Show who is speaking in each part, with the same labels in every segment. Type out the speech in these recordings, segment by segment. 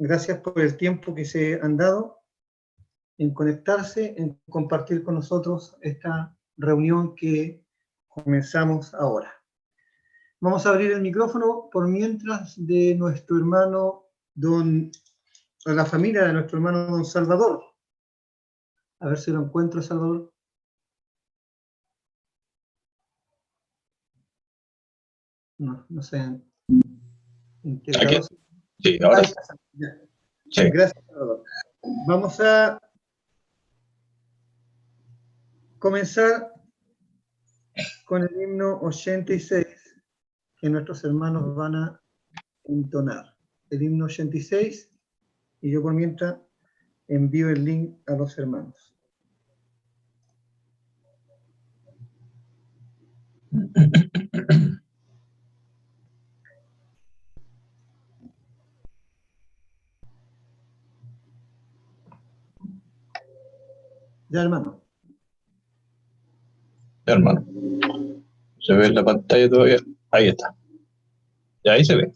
Speaker 1: Gracias por el tiempo que se han dado en conectarse, en compartir con nosotros esta reunión que comenzamos ahora. Vamos a abrir el micrófono por mientras de nuestro hermano la familia de nuestro hermano don Salvador. A ver si lo encuentro, Salvador. No sé.
Speaker 2: Sí, ahora sí.
Speaker 1: Sí. Gracias, Salvador. Vamos a comenzar con el himno 86 que nuestros hermanos van a entonar. El himno 86, y yo por mientras envío el link a los hermanos. Ya, hermano.
Speaker 2: Ya, hermano. ¿Se ve en la pantalla todavía? Ahí está. Ya ahí se ve.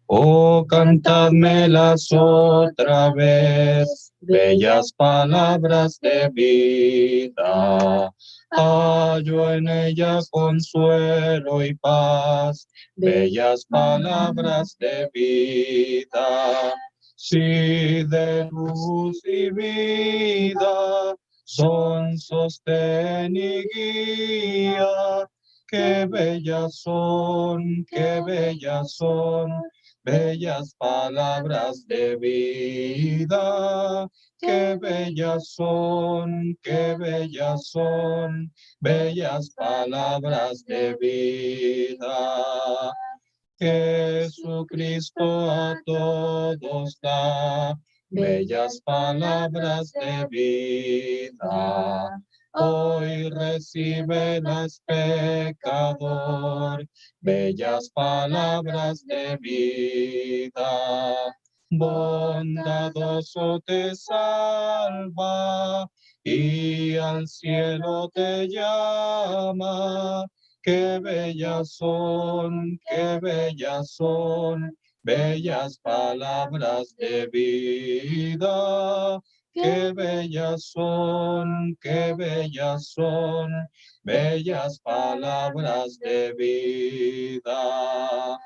Speaker 2: Oh, cantadmelas otra vez, bellas palabras de vida. Hallo en ellas consuelo y paz, bellas palabras de vida. Sí, de luz y vida, son sostén y guía. Qué bellas son, qué bellas son. Bellas palabras de vida, qué bellas son, bellas palabras de vida. Jesucristo a todos da, bellas palabras de vida. Hoy recíbelas, pecador, bellas palabras de vida. Bondadoso te salva y al cielo te llama. Qué bellas son, bellas palabras de vida. Qué bellas son, bellas palabras de vida.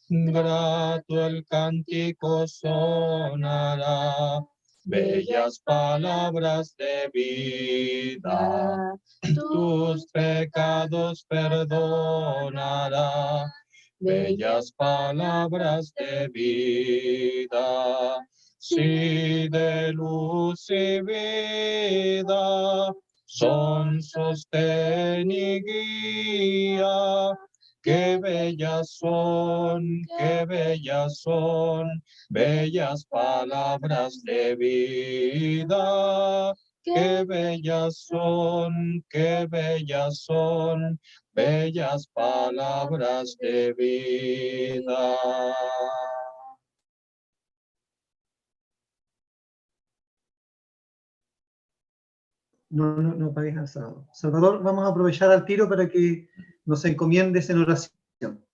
Speaker 2: Grato el cántico sonará, bellas palabras de vida. Tus pecados perdonará, bellas palabras de vida. Sí, de luz y vida, son sostén y guía. Qué bellas son, bellas palabras de vida. Qué bellas son, bellas palabras de vida.
Speaker 1: No pagues al Salvador. Salvador, vamos a aprovechar al tiro para que nos encomiendes en oración.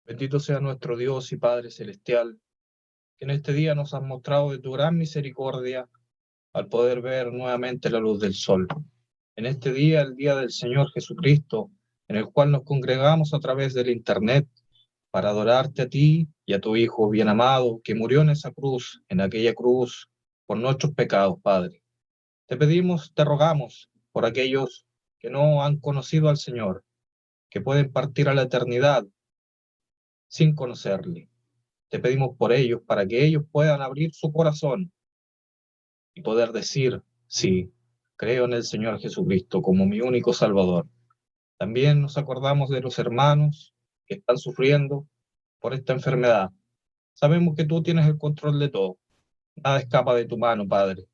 Speaker 2: Bendito sea nuestro Dios y Padre Celestial, que en este día nos has mostrado de tu gran misericordia al poder ver nuevamente la luz del sol. En este día, el día del Señor Jesucristo, en el cual nos congregamos a través del Internet para adorarte a ti y a tu Hijo bien amado, que murió en esa cruz, en aquella cruz, por nuestros pecados, Padre. Te pedimos, te rogamos, por aquellos que no han conocido al Señor, que pueden partir a la eternidad sin conocerle. Te pedimos por ellos, para que ellos puedan abrir su corazón y poder decir, sí, creo en el Señor Jesucristo como mi único Salvador. También nos acordamos de los hermanos que están sufriendo por esta enfermedad. Sabemos que tú tienes el control de todo. Nada escapa de tu mano, Padre.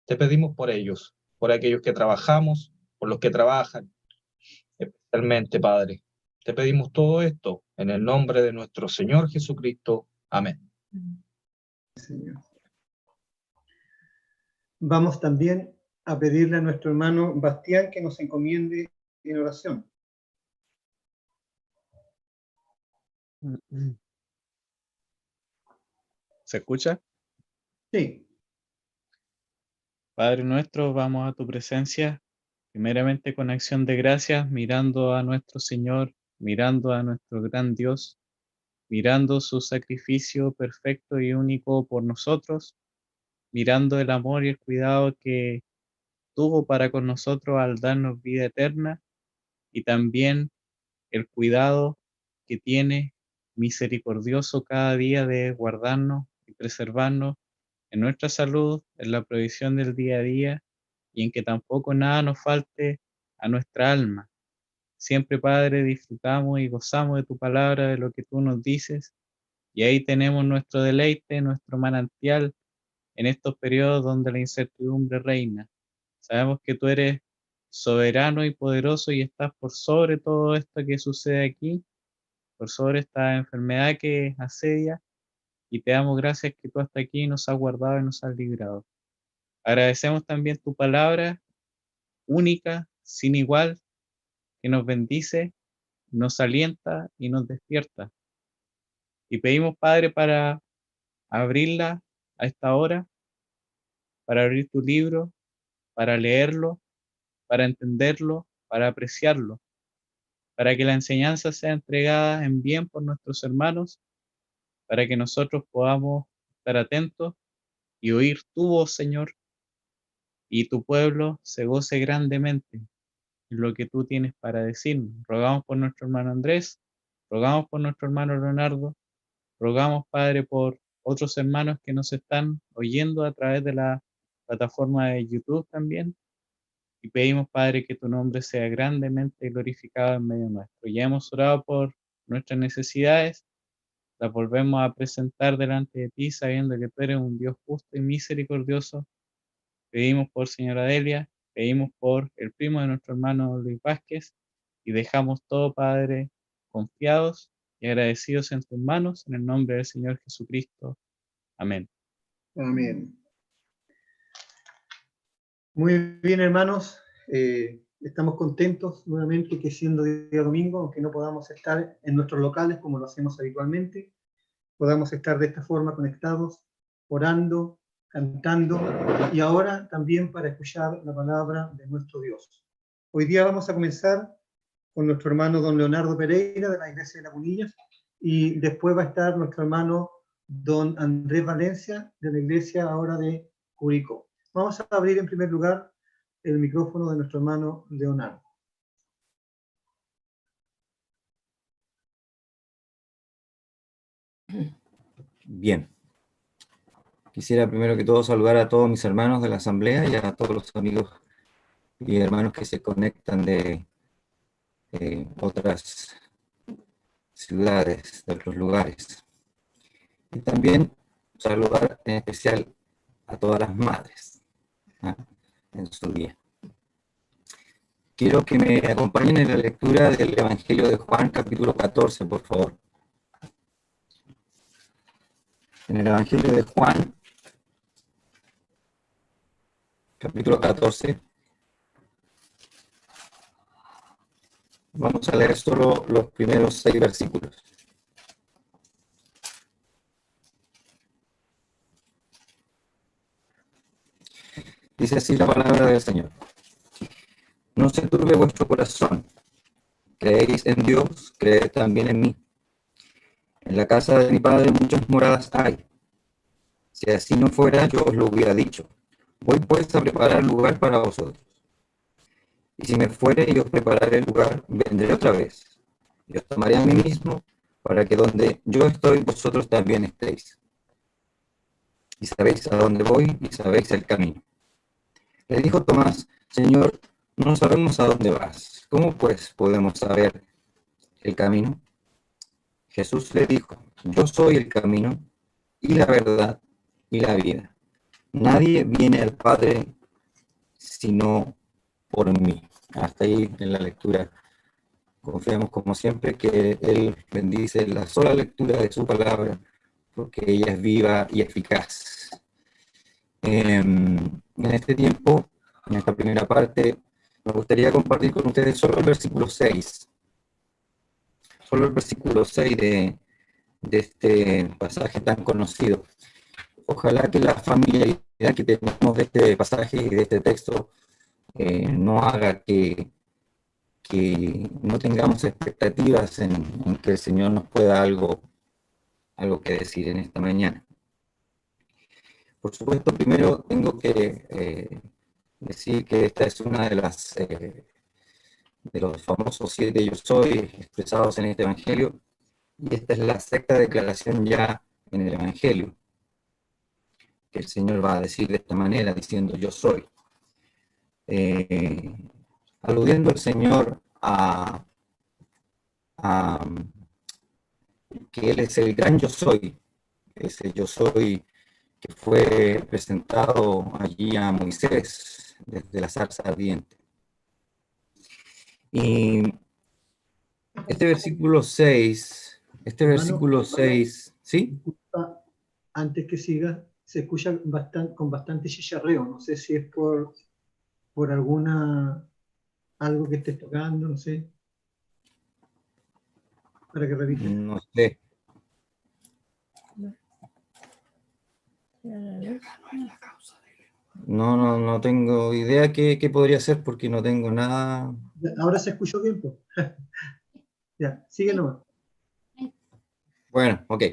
Speaker 2: Te pedimos por ellos, por aquellos que trabajamos, por los que trabajan, especialmente, Padre. Te pedimos todo esto en el nombre de nuestro Señor Jesucristo. Amén.
Speaker 1: Señor. Vamos también a pedirle a nuestro hermano Bastián que nos encomiende en oración.
Speaker 3: ¿Se escucha?
Speaker 1: Sí,
Speaker 3: Padre nuestro, vamos a tu presencia, primeramente con acción de gracias, mirando a nuestro Señor, mirando a nuestro gran Dios, mirando su sacrificio perfecto y único por nosotros, mirando el amor y el cuidado que tuvo para con nosotros al darnos vida eterna y también el cuidado que tiene misericordioso cada día de guardarnos y preservarnos en nuestra salud, en la provisión del día a día y en que tampoco nada nos falte a nuestra alma. Siempre, Padre, disfrutamos y gozamos de tu palabra, de lo que tú nos dices, y ahí tenemos nuestro deleite, nuestro manantial en estos periodos donde la incertidumbre reina. Sabemos que tú eres soberano y poderoso y estás por sobre todo esto que sucede aquí, por sobre esta enfermedad que asedia, y te damos gracias que tú hasta aquí nos has guardado y nos has librado. Agradecemos también tu palabra única, sin igual, que nos bendice, nos alienta y nos despierta. Y pedimos, Padre, para abrirla a esta hora, para abrir tu libro, para leerlo, para entenderlo, para apreciarlo, para que la enseñanza sea entregada en bien por nuestros hermanos, para que nosotros podamos estar atentos y oír tu voz, Señor, y tu pueblo se goce grandemente en lo que tú tienes para decirnos. Rogamos por nuestro hermano Andrés, rogamos por nuestro hermano Leonardo, rogamos, Padre, por otros hermanos que nos están oyendo a través de la plataforma de YouTube también, y pedimos, Padre, que tu nombre sea grandemente glorificado en medio nuestro. Ya hemos orado por nuestras necesidades, las volvemos a presentar delante de ti, sabiendo que tú eres un Dios justo y misericordioso. Pedimos por señora Delia, pedimos por el primo de nuestro hermano Luis Vázquez, y dejamos todo, Padre, confiados y agradecidos en tus manos, en el nombre del Señor Jesucristo. Amén.
Speaker 1: amén. Muy bien, hermanos. Estamos contentos nuevamente que siendo día domingo, aunque no podamos estar en nuestros locales como lo hacemos habitualmente, podamos estar de esta forma conectados, orando, cantando y ahora también para escuchar la palabra de nuestro Dios. Hoy día vamos a comenzar con nuestro hermano don Leonardo Pereira de la Iglesia de Lagunillas y después va a estar nuestro hermano don Andrés Valencia de la Iglesia ahora de Curicó. Vamos a abrir en primer lugar el micrófono de nuestro hermano Leonardo.
Speaker 4: Bien, quisiera primero que todo saludar a todos mis hermanos de la asamblea y a todos los amigos y hermanos que se conectan de otras ciudades, de otros lugares. Y también saludar en especial a todas las madres en su día. Quiero que me acompañen en la lectura del Evangelio de Juan, capítulo 14, por favor. En el Evangelio de Juan, capítulo 14, vamos a leer solo los primeros 6 versículos. Dice así la palabra del Señor. No se turbe vuestro corazón. Creéis en Dios, creed también en mí. En la casa de mi Padre muchas moradas hay. Si así no fuera, yo os lo hubiera dicho. Voy pues a preparar lugar para vosotros. Y si me fuere y os prepararé el lugar, vendré otra vez. Y os tomaré a mí mismo, para que donde yo estoy, vosotros también estéis. Y sabéis a dónde voy, y sabéis el camino. Le dijo Tomás, Señor, no sabemos a dónde vas. ¿Cómo pues podemos saber el camino? Jesús le dijo, yo soy el camino, y la verdad, y la vida. Nadie viene al Padre sino por mí. Hasta ahí en la lectura. Confiamos como siempre que Él bendice la sola lectura de su palabra, porque ella es viva y eficaz. En este tiempo, en esta primera parte, me gustaría compartir con ustedes solo el versículo 6. Solo el versículo 6 de de este pasaje tan conocido. Ojalá que la familiaridad que tenemos de este pasaje y de este texto no haga que no tengamos expectativas en que el Señor nos pueda algo que decir en esta mañana. Por supuesto, primero tengo que decir que esta es una de las de los famosos 7 yo soy expresados en este Evangelio, y esta es la sexta declaración ya en el Evangelio, que el Señor va a decir de esta manera, diciendo yo soy. Aludiendo el Señor a que Él es el gran yo soy, ese yo soy que fue presentado allí a Moisés desde la zarza ardiente. Y este versículo 6, ¿sí?
Speaker 1: Disculpa, antes que siga, se escucha con bastante chicharreo. No sé si es por algo que estés tocando, no sé. Para que repita.
Speaker 4: No sé. No tengo idea qué podría ser porque no tengo nada.
Speaker 1: Ahora se escuchó bien, pues. Ya, sigue nomás.
Speaker 4: Bueno, ok.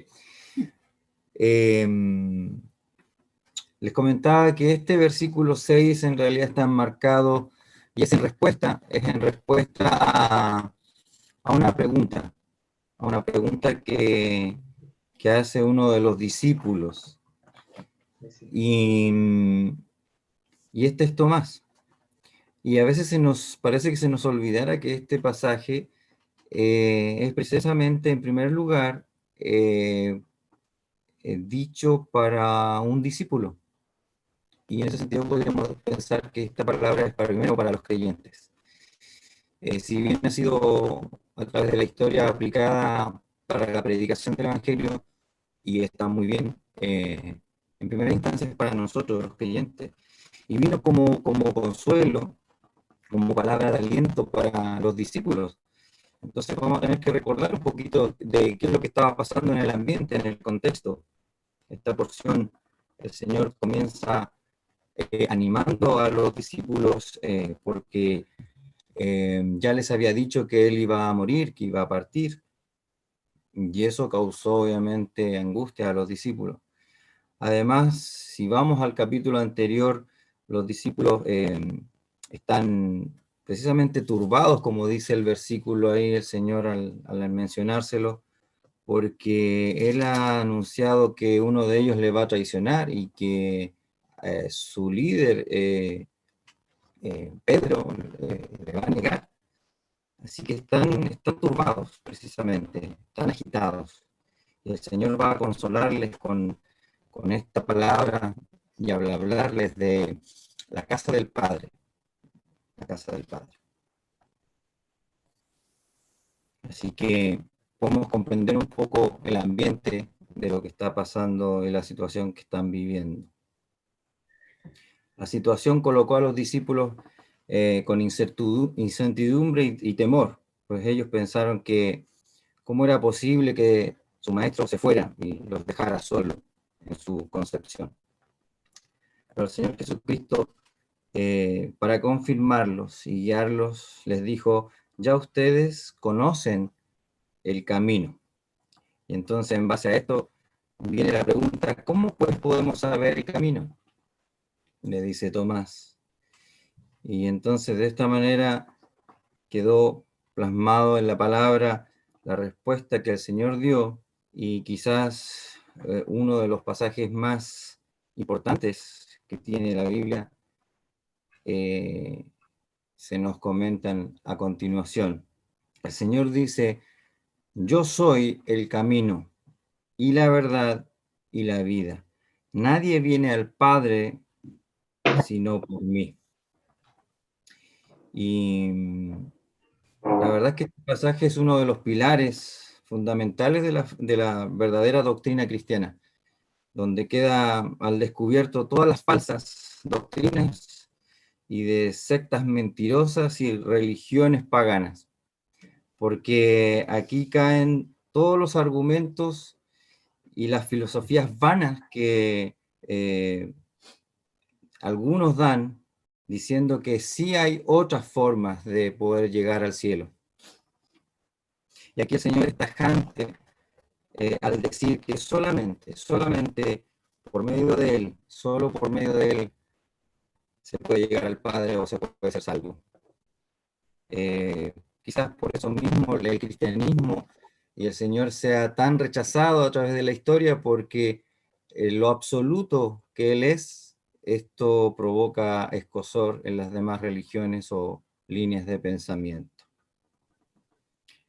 Speaker 4: Les comentaba que este versículo 6 en realidad está enmarcado y es en respuesta a una pregunta que hace uno de los discípulos. Y este es Tomás. Y a veces parece que se nos olvidara que este pasaje es precisamente, en primer lugar, dicho para un discípulo. Y en ese sentido podríamos pensar que esta palabra es primero para los creyentes. Si bien ha sido a través de la historia aplicada para la predicación del Evangelio, y está muy bien, en primera instancia es para nosotros los creyentes, y vino como consuelo, como palabra de aliento para los discípulos. Entonces vamos a tener que recordar un poquito de qué es lo que estaba pasando en el ambiente, en el contexto. Esta porción, el Señor comienza animando a los discípulos porque ya les había dicho que Él iba a morir, que iba a partir, y eso causó obviamente angustia a los discípulos. Además, si vamos al capítulo anterior, los discípulos están precisamente turbados, como dice el versículo ahí, el Señor al mencionárselo, porque Él ha anunciado que uno de ellos le va a traicionar y que su líder, Pedro, le va a negar. Así que están turbados, precisamente, están agitados. Y el Señor va a consolarles con esta palabra y hablarles de la casa del Padre. La casa del Padre. Así que podemos comprender un poco el ambiente de lo que está pasando y la situación que están viviendo. La situación colocó a los discípulos con incertidumbre y temor, pues ellos pensaron que cómo era posible que su maestro se fuera y los dejara solos en su concepción. Pero el Señor Jesucristo, para confirmarlos y guiarlos, les dijo, ya ustedes conocen el camino. Y entonces, en base a esto, viene la pregunta, ¿cómo pues podemos saber el camino? Le dice Tomás. Y entonces, de esta manera, quedó plasmado en la palabra la respuesta que el Señor dio, y quizás uno de los pasajes más importantes que tiene la Biblia, se nos comentan a continuación. El Señor dice, yo soy el camino y la verdad y la vida. Nadie viene al Padre sino por mí. Y la verdad es que este pasaje es uno de los pilares fundamentales de la verdadera doctrina cristiana, donde queda al descubierto todas las falsas doctrinas y de sectas mentirosas y religiones paganas, porque aquí caen todos los argumentos y las filosofías vanas que algunos dan, diciendo que sí hay otras formas de poder llegar al cielo. Y aquí el Señor es tajante al decir que solamente por medio de Él, solo por medio de Él, se puede llegar al Padre o se puede ser salvo. Quizás por eso mismo el cristianismo y el Señor sea tan rechazado a través de la historia, porque lo absoluto que Él es, esto provoca escozor en las demás religiones o líneas de pensamiento.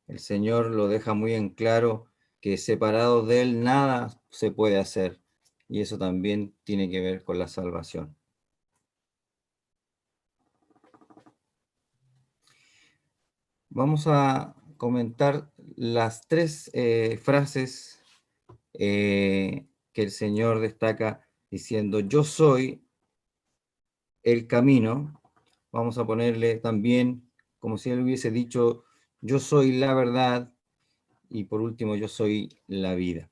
Speaker 4: El Señor lo deja muy en claro que separados de Él nada se puede hacer, y eso también tiene que ver con la salvación. Vamos a comentar las tres frases que el Señor destaca diciendo: yo soy el camino. Vamos a ponerle también, como si Él hubiese dicho, yo soy la verdad, y por último, yo soy la vida.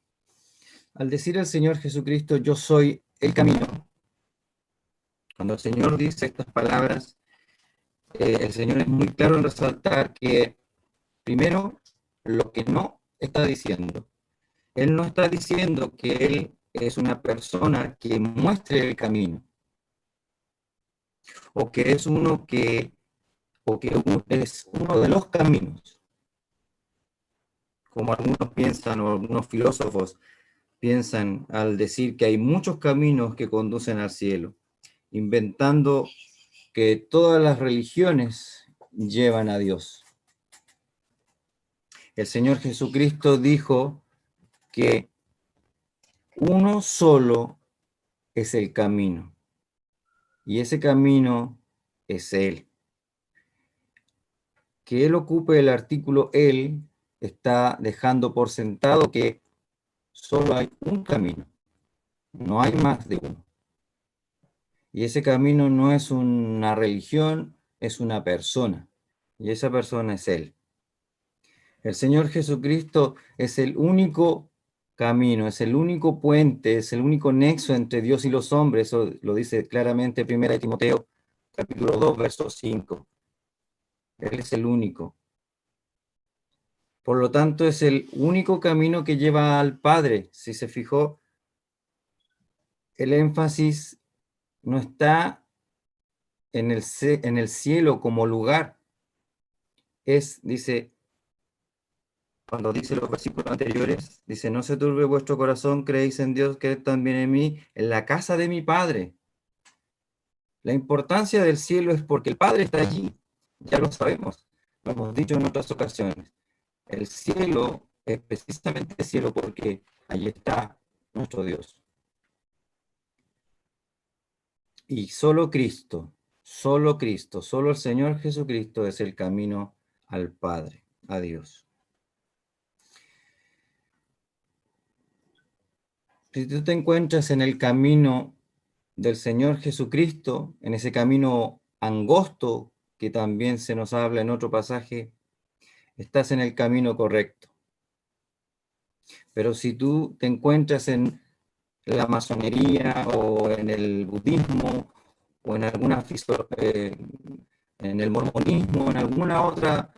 Speaker 4: Al decir el Señor Jesucristo, yo soy el camino, cuando el Señor dice estas palabras, el Señor es muy claro en resaltar que, primero, lo que no está diciendo. Él no está diciendo que Él es una persona que muestre el camino, o que es es uno de los caminos, como algunos piensan, o algunos filósofos piensan al decir que hay muchos caminos que conducen al cielo, inventando que todas las religiones llevan a Dios. El Señor Jesucristo dijo que uno solo es el camino, y ese camino es Él. Que Él ocupe el artículo Él está dejando por sentado que solo hay un camino, no hay más de uno. Y ese camino no es una religión, es una persona, y esa persona es Él. El Señor Jesucristo es el único camino, es el único puente, es el único nexo entre Dios y los hombres. Eso lo dice claramente 1 Timoteo, capítulo 2, verso 5. Él es el único. Por lo tanto, es el único camino que lleva al Padre. Si se fijó, el énfasis no está en el cielo como lugar. Dice, cuando dice los versículos anteriores, dice, no se turbe vuestro corazón, creéis en Dios, creed también en mí, en la casa de mi Padre. La importancia del cielo es porque el Padre está allí, ya lo sabemos, lo hemos dicho en otras ocasiones. El cielo es precisamente el cielo porque allí está nuestro Dios. Y solo Cristo, solo el Señor Jesucristo es el camino al Padre, a Dios. Si tú te encuentras en el camino del Señor Jesucristo, en ese camino angosto que también se nos habla en otro pasaje, estás en el camino correcto. Pero si tú te encuentras en la masonería o en el budismo o en en el mormonismo, en alguna otra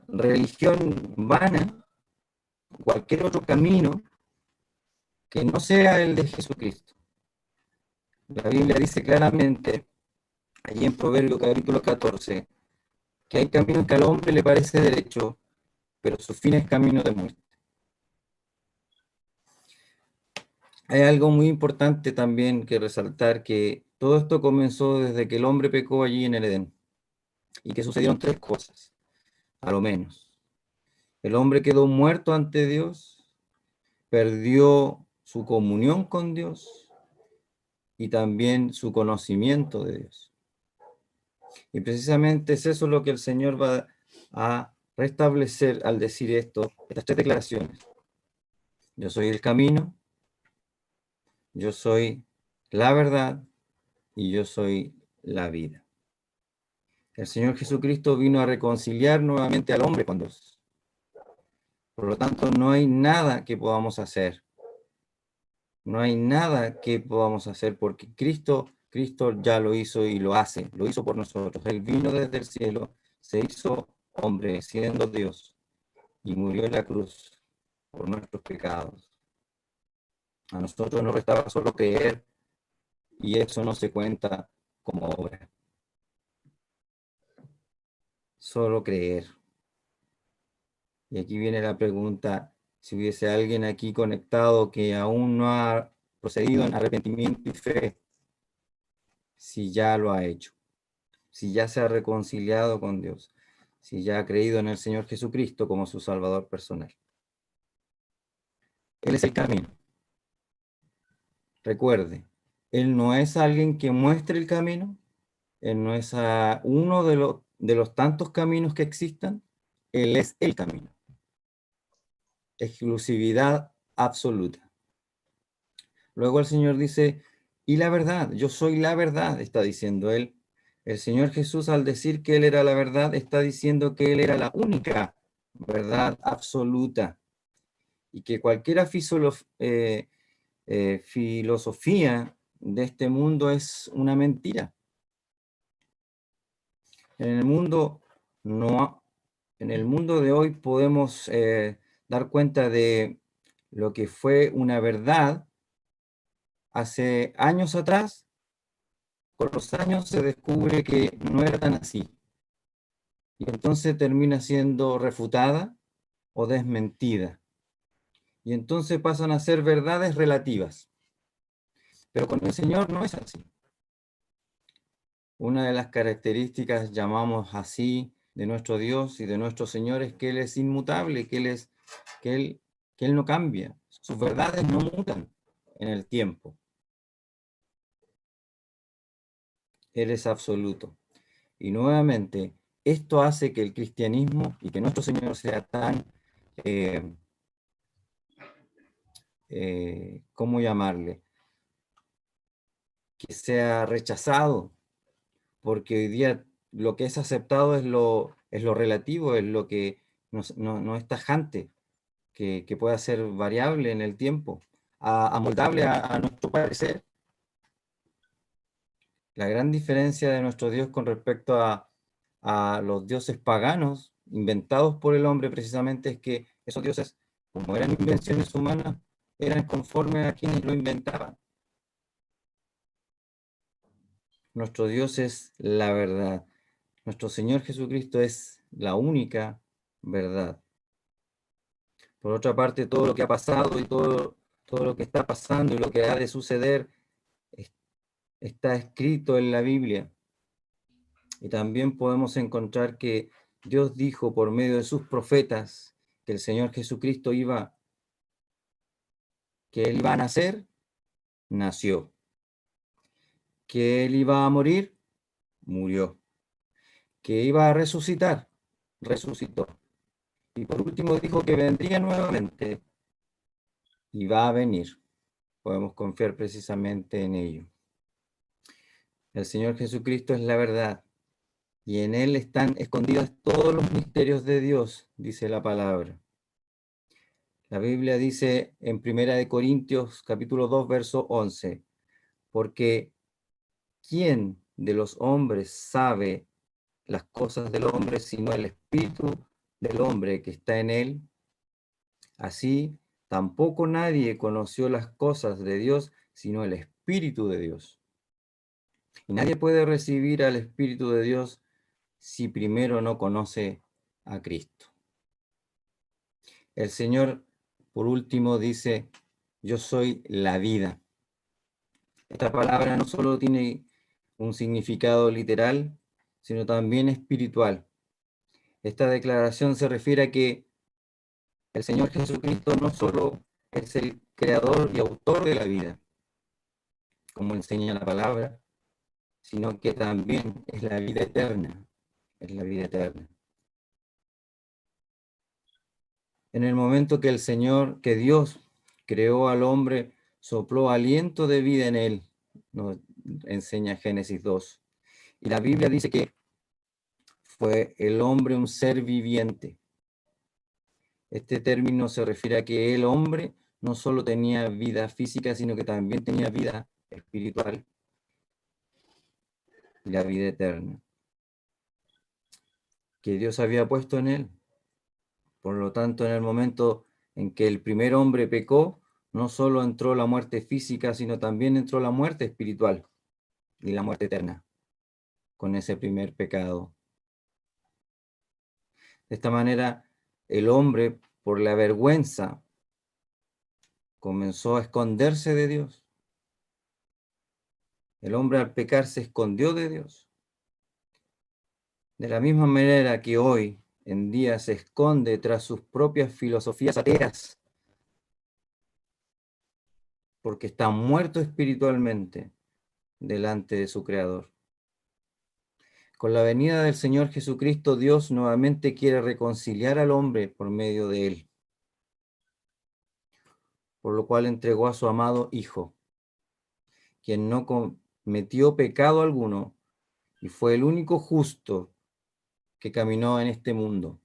Speaker 4: religión vana, cualquier otro camino que no sea el de Jesucristo. La Biblia dice claramente, allí en Proverbios capítulo 14, que hay caminos que al hombre le parece derecho, pero su fin es camino de muerte. Hay algo muy importante también que resaltar, que todo esto comenzó desde que el hombre pecó allí en el Edén, y que sucedieron tres cosas, a lo menos. El hombre quedó muerto ante Dios, perdió su comunión con Dios y también su conocimiento de Dios. Y precisamente es eso lo que el Señor va a restablecer al decir estas tres declaraciones. Yo soy el camino, yo soy la verdad y yo soy la vida. El Señor Jesucristo vino a reconciliar nuevamente al hombre con Dios. Por lo tanto, no hay nada que podamos hacer No hay nada que podamos hacer porque Cristo ya lo hizo y lo hace, lo hizo por nosotros. Él vino desde el cielo, se hizo hombre siendo Dios y murió en la cruz por nuestros pecados. A nosotros nos restaba solo creer y eso no se cuenta como obra. Solo creer. Y aquí viene la pregunta, si hubiese alguien aquí conectado que aún no ha procedido en arrepentimiento y fe, si ya lo ha hecho, si ya se ha reconciliado con Dios, si ya ha creído en el Señor Jesucristo como su Salvador personal. Él es el camino. Recuerde, Él no es alguien que muestre el camino, Él no es uno de los tantos caminos que existan, Él es el camino. Exclusividad absoluta. Luego el Señor dice, y la verdad, yo soy la verdad, está diciendo Él. El Señor Jesús, al decir que Él era la verdad, está diciendo que Él era la única verdad absoluta y que cualquier filosofía de este mundo es una mentira. En el mundo, en el mundo de hoy podemos dar cuenta de lo que fue una verdad hace años atrás. Con los años se descubre que no era tan así. Y entonces termina siendo refutada o desmentida. Y entonces pasan a ser verdades relativas. Pero con el Señor no es así. Una de las características, llamamos así, de nuestro Dios y de nuestro Señor es que Él es inmutable, que Él no cambia. Sus verdades no mutan en el tiempo. Él es absoluto. Y nuevamente, esto hace que el cristianismo y que nuestro Señor sea tan, ¿cómo llamarle? Que sea rechazado, porque hoy día lo que es aceptado es lo relativo, es lo que no es tajante, que pueda ser variable en el tiempo, amoldable a nuestro parecer. La gran diferencia de nuestro Dios con respecto a los dioses paganos inventados por el hombre precisamente es que esos dioses, como eran invenciones humanas, eran conforme a quienes lo inventaban. Nuestro Dios es la verdad. Nuestro Señor Jesucristo es la única verdad. Por otra parte, todo lo que ha pasado y todo lo que está pasando y lo que ha de suceder está escrito en la Biblia. Y también podemos encontrar que Dios dijo por medio de sus profetas que el Señor Jesucristo que Él iba a nacer, nació. Que Él iba a morir, murió. Que iba a resucitar, resucitó. Y por último dijo que vendría nuevamente y va a venir. Podemos confiar precisamente en ello. El Señor Jesucristo es la verdad y en Él están escondidos todos los misterios de Dios, dice la palabra. La Biblia dice en 1 Corintios capítulo 2, verso 11, porque ¿quién de los hombres sabe las cosas del hombre sino el espíritu del hombre que está en él? Así, tampoco nadie conoció las cosas de Dios sino el Espíritu de Dios. Y nadie puede recibir al Espíritu de Dios si primero no conoce a Cristo. El Señor, por último, dice, yo soy la vida. Esta palabra no solo tiene un significado literal, sino también espiritual. Esta declaración se refiere a que el Señor Jesucristo no solo es el creador y autor de la vida, como enseña la palabra, sino que también es la vida eterna. Es la vida eterna. En el momento que que Dios creó al hombre, sopló aliento de vida en él, nos enseña Génesis 2. Y la Biblia dice que fue el hombre un ser viviente. Este término se refiere a que el hombre no solo tenía vida física, sino que también tenía vida espiritual y la vida eterna que Dios había puesto en él. Por lo tanto, en el momento en que el primer hombre pecó, no solo entró la muerte física, sino también entró la muerte espiritual y la muerte eterna con ese primer pecado. De esta manera, el hombre, por la vergüenza, comenzó a esconderse de Dios. El hombre al pecar se escondió de Dios. De la misma manera que hoy en día se esconde tras sus propias filosofías ateas, porque está muerto espiritualmente delante de su Creador. Con la venida del Señor Jesucristo, Dios nuevamente quiere reconciliar al hombre por medio de él, por lo cual entregó a su amado Hijo, quien no cometió pecado alguno y fue el único justo que caminó en este mundo,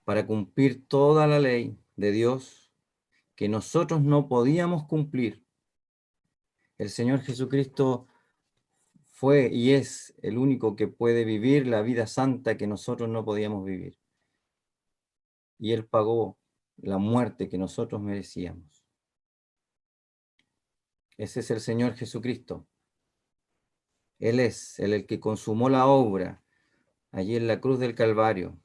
Speaker 4: para cumplir toda la ley de Dios que nosotros no podíamos cumplir. El Señor Jesucristo fue y es el único que puede vivir la vida santa que nosotros no podíamos vivir. Y Él pagó la muerte que nosotros merecíamos. Ese es el Señor Jesucristo. Él es el que consumó la obra allí en la cruz del Calvario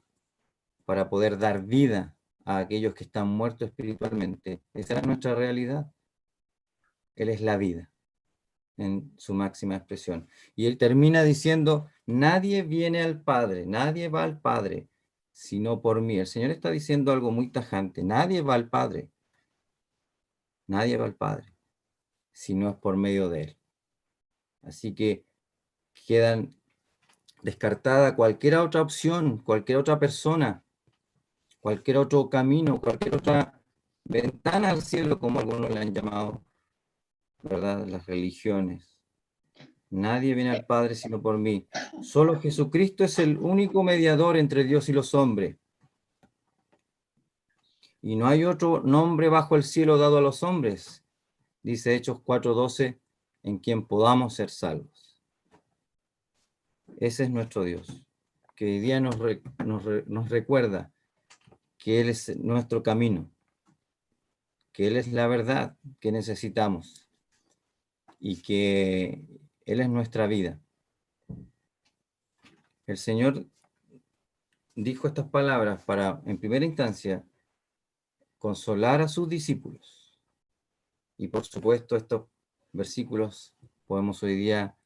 Speaker 4: para poder dar vida a aquellos que están muertos espiritualmente. Esa es nuestra realidad. Él es la vida en su máxima expresión. Y Él termina diciendo, nadie viene al Padre, nadie va al Padre, sino por mí. El Señor está diciendo algo muy tajante. Nadie va al Padre. Nadie va al Padre, si no es por medio de Él. Así que quedan descartada cualquier otra opción, cualquier otra persona, cualquier otro camino, cualquier otra ventana al cielo, como algunos le han llamado, ¿verdad? Las religiones. Nadie viene al Padre sino por mí. Solo Jesucristo es el único mediador entre Dios y los hombres. Y no hay otro nombre bajo el cielo dado a los hombres, dice Hechos 4:12, en quien podamos ser salvos. Ese es nuestro Dios, que hoy día nos recuerda que Él es nuestro camino, que Él es la verdad que necesitamos y que Él es nuestra vida. El Señor dijo estas palabras para, en primera instancia, consolar a sus discípulos. Y por supuesto, estos versículos podemos hoy día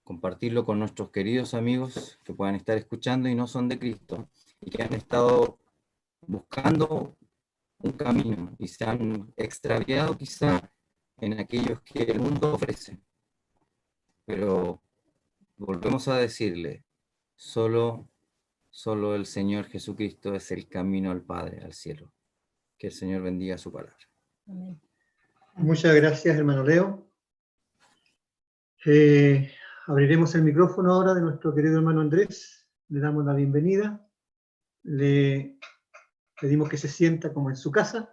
Speaker 4: compartirlo con nuestros queridos amigos que puedan estar escuchando y no son de Cristo y que han estado buscando un camino y se han extraviado quizá en aquellos que el mundo ofrece. Pero volvemos a decirle, solo el Señor Jesucristo es el camino al Padre, al cielo. Que el Señor bendiga su palabra.
Speaker 1: Amén. Muchas gracias, hermano Leo. Abriremos el micrófono ahora de nuestro querido hermano Andrés. Le damos la bienvenida. Le pedimos que se sienta como en su casa.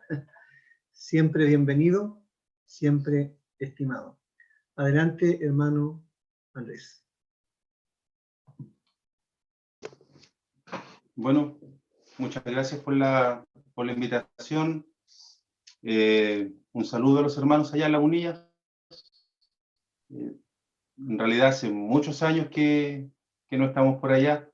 Speaker 1: Siempre bienvenido, siempre estimado. Adelante, hermano Andrés.
Speaker 5: Bueno, muchas gracias por la invitación. Un saludo a los hermanos allá en Lagunillas. En realidad hace muchos años que no estamos por allá.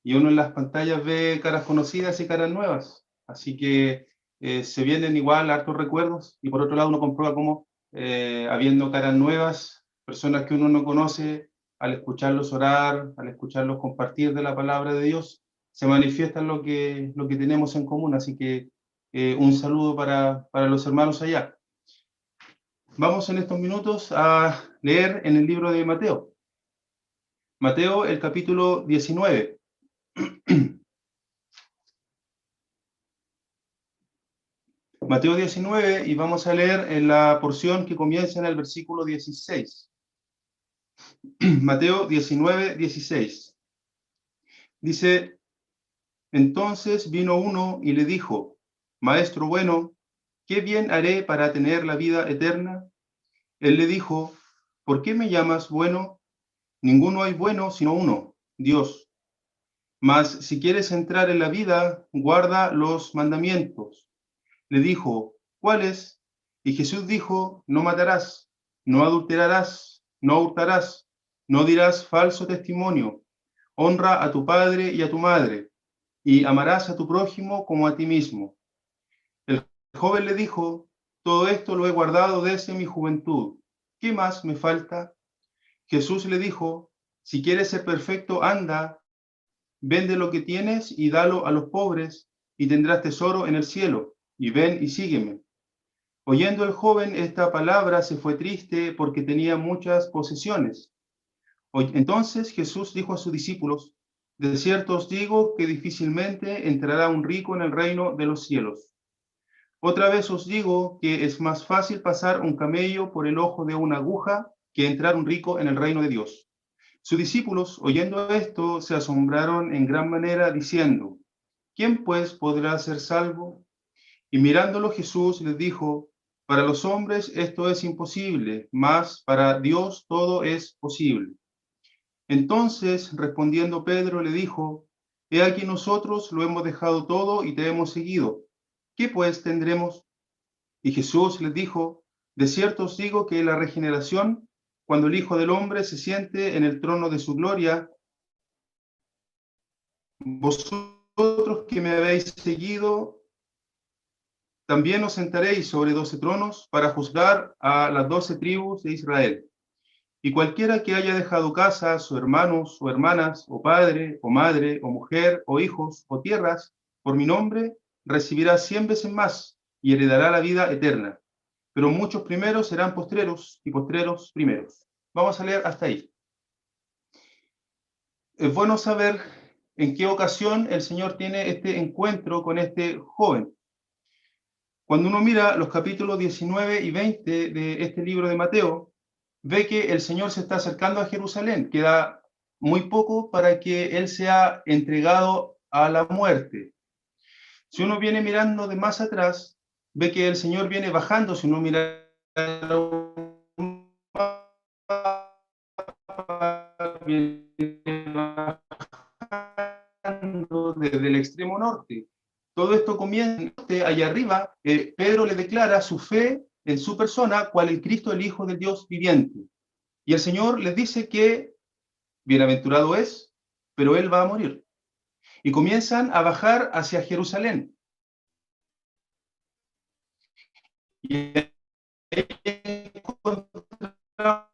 Speaker 5: Y uno en las pantallas ve caras conocidas y caras nuevas. Así que se vienen igual hartos recuerdos. Y por otro lado uno comprueba cómo, habiendo caras nuevas, personas que uno no conoce, al escucharlos orar, al escucharlos compartir de la palabra de Dios, se manifiesta lo que tenemos en común. Así que un saludo para los hermanos allá. Vamos en estos minutos a leer en el libro de Mateo. Mateo, el capítulo 19. Mateo 19, y vamos a leer en la porción que comienza en el versículo 16. Mateo 19, 16. Dice, Entonces vino uno y le dijo: Maestro bueno, ¿qué bien haré para tener la vida eterna? Él le dijo: ¿Por qué me llamas bueno? Ninguno hay bueno sino uno, Dios. Mas si quieres entrar en la vida, guarda los mandamientos. Le dijo: ¿Cuáles? Y Jesús dijo: No matarás, no adulterarás, no hurtarás, no dirás falso testimonio, honra a tu padre y a tu madre, y amarás a tu prójimo como a ti mismo. El joven le dijo: Todo esto lo he guardado desde mi juventud. ¿Qué más me falta? Jesús le dijo: Si quieres ser perfecto, anda, vende lo que tienes y dalo a los pobres, y tendrás tesoro en el cielo, y ven y sígueme. Oyendo el joven esta palabra, se fue triste porque tenía muchas posesiones. Entonces Jesús dijo a sus discípulos: De cierto os digo que difícilmente entrará un rico en el reino de los cielos. Otra vez os digo que es más fácil pasar un camello por el ojo de una aguja que entrar un rico en el reino de Dios. Sus discípulos, oyendo esto, se asombraron en gran manera, diciendo: ¿Quién pues podrá ser salvo? Y mirándolo Jesús les dijo: Para los hombres esto es imposible, mas para Dios todo es posible. Entonces, respondiendo Pedro, le dijo: He aquí nosotros lo hemos dejado todo y te hemos seguido. ¿Qué pues tendremos? Y Jesús les dijo: De cierto os digo que la regeneración, cuando el Hijo del Hombre se siente en el trono de su gloria, vosotros que me habéis seguido, también os sentaréis sobre 12 tronos para juzgar a las 12 tribus de Israel. Y cualquiera que haya dejado casas, o hermanos, o hermanas, o padre, o madre, o mujer, o hijos, o tierras, por mi nombre, recibirá 100 veces más y heredará la vida eterna. Pero muchos primeros serán postreros, y postreros primeros. Vamos a leer hasta ahí. Es bueno saber en qué ocasión el Señor tiene este encuentro con este joven. Cuando uno mira los capítulos 19 y 20 de este libro de Mateo, ve que el Señor se está acercando a Jerusalén. Queda muy poco para que Él sea entregado a la muerte. Si uno viene mirando de más atrás, ve que el Señor viene bajando. Si uno mira desde el extremo norte. Todo esto comienza allá arriba. Pedro le declara su fe en su persona, cual el Cristo, el Hijo del Dios viviente. Y el Señor les dice que bienaventurado es, pero él va a morir. Y comienzan a bajar hacia Jerusalén. Y ahí encontramos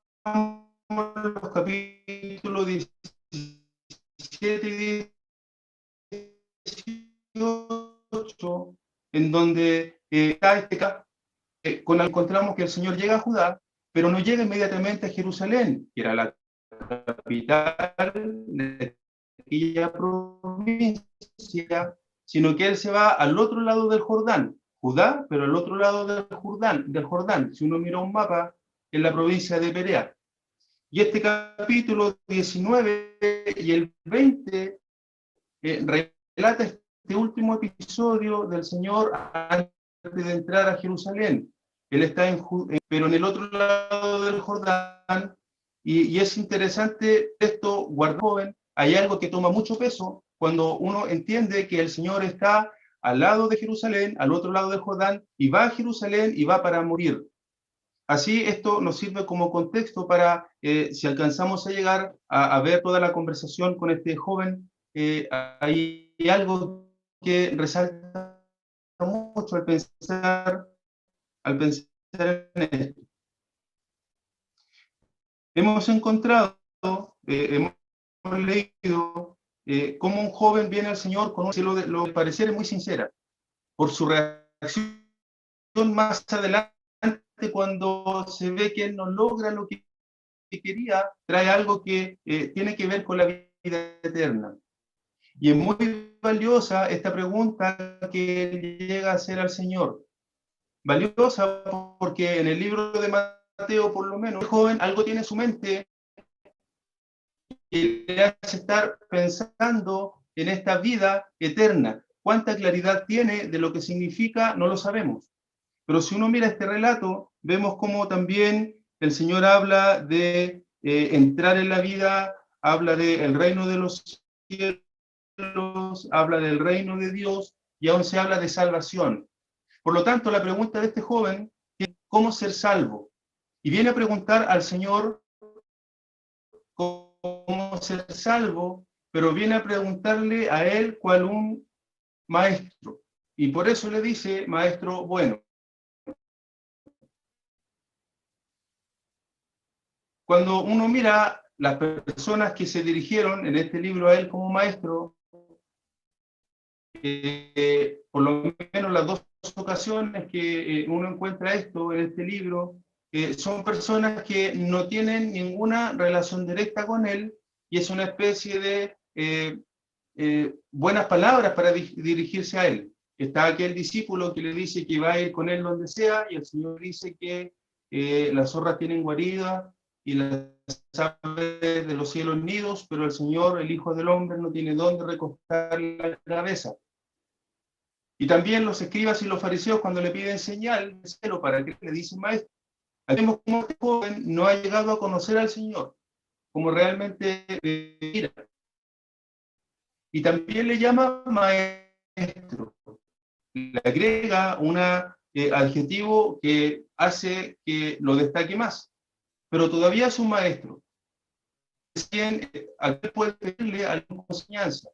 Speaker 5: los capítulos 17 y 18, en donde encontramos que el Señor llega a Judá, pero no llega inmediatamente a Jerusalén, que era la capital de aquella provincia, sino que él se va al otro lado del Jordán, Judá, pero al otro lado del Jordán. Si uno mira un mapa, en la provincia de Perea. Y este capítulo 19 y el 20 relata este último episodio del Señor antes de entrar a Jerusalén. Él está pero en el otro lado del Jordán, y es interesante esto, guarda joven, hay algo que toma mucho peso cuando uno entiende que el Señor está al lado de Jerusalén, al otro lado del Jordán, y va a Jerusalén y va para morir. Así esto nos sirve como contexto para, si alcanzamos a llegar a ver toda la conversación con este joven, hay algo que resalta mucho al pensar en esto. Hemos encontrado, hemos leído cómo un joven viene al Señor con un cielo de lo que pareciera muy sincera. Por su reacción más adelante, cuando se ve que él no logra lo que quería, trae algo que tiene que ver con la vida eterna. Y es muy valiosa esta pregunta que él llega a hacer al Señor. Valiosa porque en el libro de Mateo, por lo menos, el joven algo tiene en su mente que le hace estar pensando en esta vida eterna. ¿Cuánta claridad tiene de lo que significa? No lo sabemos. Pero si uno mira este relato, vemos cómo también el Señor habla de entrar en la vida, habla del reino de los cielos, habla del reino de Dios, y aún se habla de salvación. Por lo tanto, la pregunta de este joven es ¿cómo ser salvo? Y viene a preguntar al Señor cómo ser salvo, pero viene a preguntarle a él cuál un maestro. Y por eso le dice, maestro bueno. Cuando uno mira las personas que se dirigieron en este libro a él como maestro, por lo menos las dos ocasiones que uno encuentra esto en este libro, son personas que no tienen ninguna relación directa con él y es una especie de buenas palabras para dirigirse a él. Está aquel discípulo que le dice que va a ir con él donde sea y el Señor dice que las zorras tienen guarida y las aves de los cielos nidos, pero el Señor, el Hijo del Hombre, no tiene dónde recostar la cabeza. Y también los escribas y los fariseos, cuando le piden señal del cielo para que le dicen maestro, vemos cómo este joven no ha llegado a conocer al Señor, como realmente mira. Y también le llama maestro. Le agrega un adjetivo que hace que lo destaque más. Pero todavía es un maestro. Es quien puede pedirle alguna enseñanza.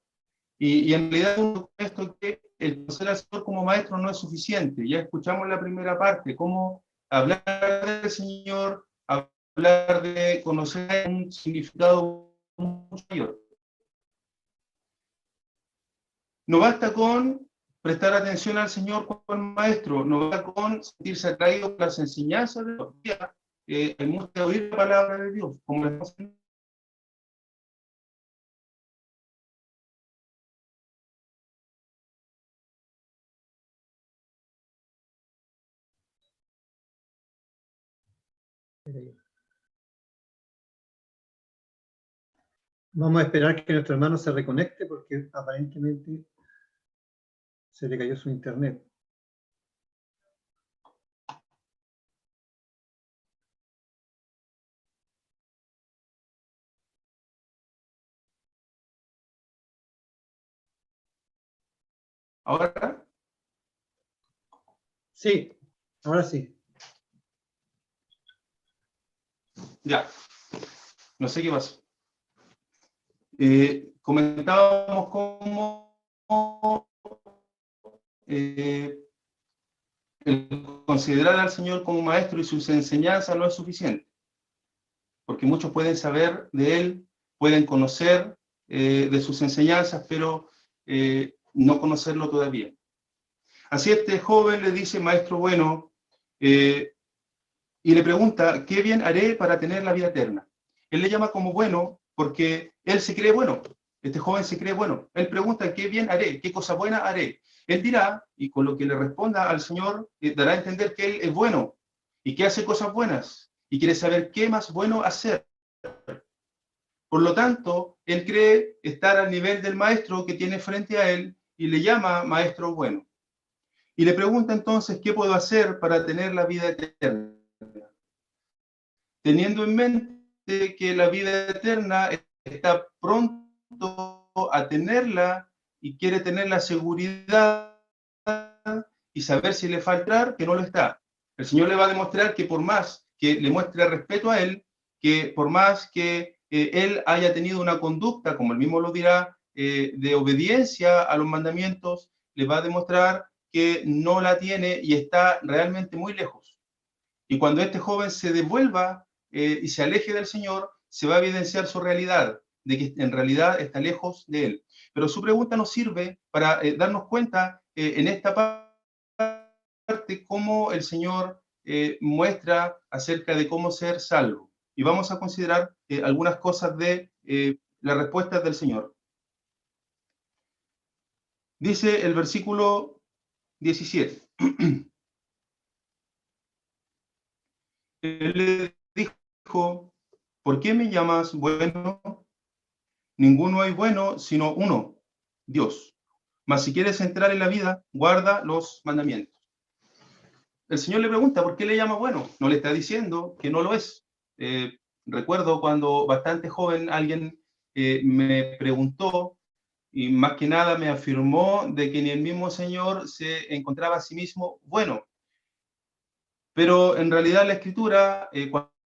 Speaker 5: Y en realidad esto que el conocer al Señor como maestro no es suficiente. Ya escuchamos la primera parte, cómo hablar del Señor, hablar de conocer un significado mucho mayor. No basta con prestar atención al Señor como maestro, no basta con sentirse atraído por las enseñanzas de los días. Hay mucho de oír la palabra de Dios, como le estamos haciendo.
Speaker 1: Vamos a esperar que nuestro hermano se reconecte porque aparentemente se le cayó su internet.
Speaker 5: Ahora,
Speaker 1: Sí, ahora sí.
Speaker 5: ya, no sé qué pasó. Comentábamos cómo el considerar al Señor como maestro y sus enseñanzas no es suficiente, porque muchos pueden saber de Él, pueden conocer de sus enseñanzas, pero no conocerlo todavía. Así este joven le dice, maestro bueno, y le pregunta, ¿qué bien haré para tener la vida eterna? Él le llama como bueno porque él se cree bueno. Este joven se cree bueno. Él pregunta, ¿qué bien haré? ¿Qué cosa buena haré? Él dirá, y con lo que le responda al Señor, dará a entender que él es bueno y que hace cosas buenas y quiere saber qué más bueno hacer. Por lo tanto, él cree estar al nivel del maestro que tiene frente a él y le llama maestro bueno. Y le pregunta entonces, ¿qué puedo hacer para tener la vida eterna? Teniendo en mente que la vida eterna está pronto a tenerla y quiere tener la seguridad y saber si le falta, que no lo está. El Señor le va a demostrar que por más que le muestre respeto a Él, que por más que Él haya tenido una conducta, como Él mismo lo dirá, de obediencia a los mandamientos, le va a demostrar que no la tiene y está realmente muy lejos. Y cuando este joven se devuelva y se aleje del Señor, se va a evidenciar su realidad, de que en realidad está lejos de Él. Pero su pregunta nos sirve para darnos cuenta en esta parte cómo el Señor muestra acerca de cómo ser salvo. Y vamos a considerar algunas cosas de las respuestas del Señor. Dice el versículo 17. Él le dijo, ¿por qué me llamas bueno? Ninguno hay bueno, sino uno, Dios. Mas si quieres entrar en la vida, guarda los mandamientos. El Señor le pregunta, ¿por qué le llama bueno? No le está diciendo que no lo es. Recuerdo cuando bastante joven alguien me preguntó y más que nada me afirmó de que ni el mismo Señor se encontraba a sí mismo bueno. Pero en realidad la Escritura,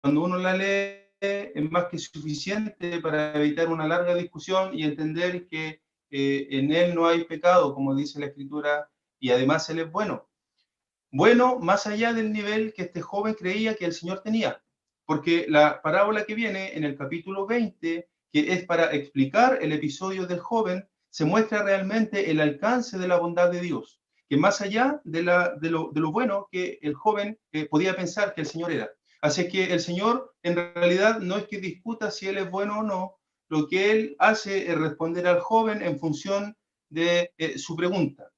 Speaker 5: cuando uno la lee, es más que suficiente para evitar una larga discusión y entender que en Él no hay pecado, como dice la Escritura, y además Él es bueno. Bueno, más allá del nivel que este joven creía que el Señor tenía. Porque la parábola que viene en el capítulo 20, que es para explicar el episodio del joven, se muestra realmente el alcance de la bondad de Dios, que más allá de lo bueno que el joven podía pensar que el Señor era. Así que el Señor en realidad no es que discuta si Él es bueno o no, lo que Él hace es responder al joven en función de su pregunta.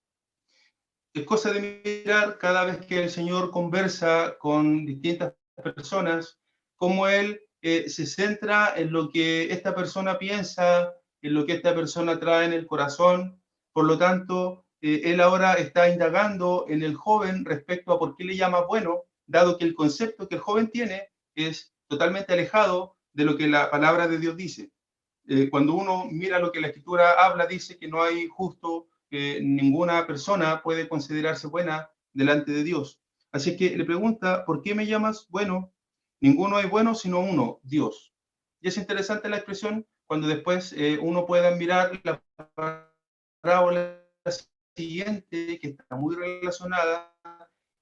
Speaker 5: Es cosa de mirar cada vez que el Señor conversa con distintas personas, cómo Él se centra en lo que esta persona piensa, en lo que esta persona trae en el corazón. Por lo tanto, Él ahora está indagando en el joven respecto a por qué le llama bueno, dado que el concepto que el joven tiene es totalmente alejado de lo que la palabra de Dios dice. Cuando uno mira lo que la Escritura habla, dice que no hay justo, ninguna persona puede considerarse buena delante de Dios. Así que le pregunta, ¿por qué me llamas bueno? Ninguno es bueno sino uno, Dios. Y es interesante la expresión cuando después uno pueda mirar la parábola siguiente, que está muy relacionada,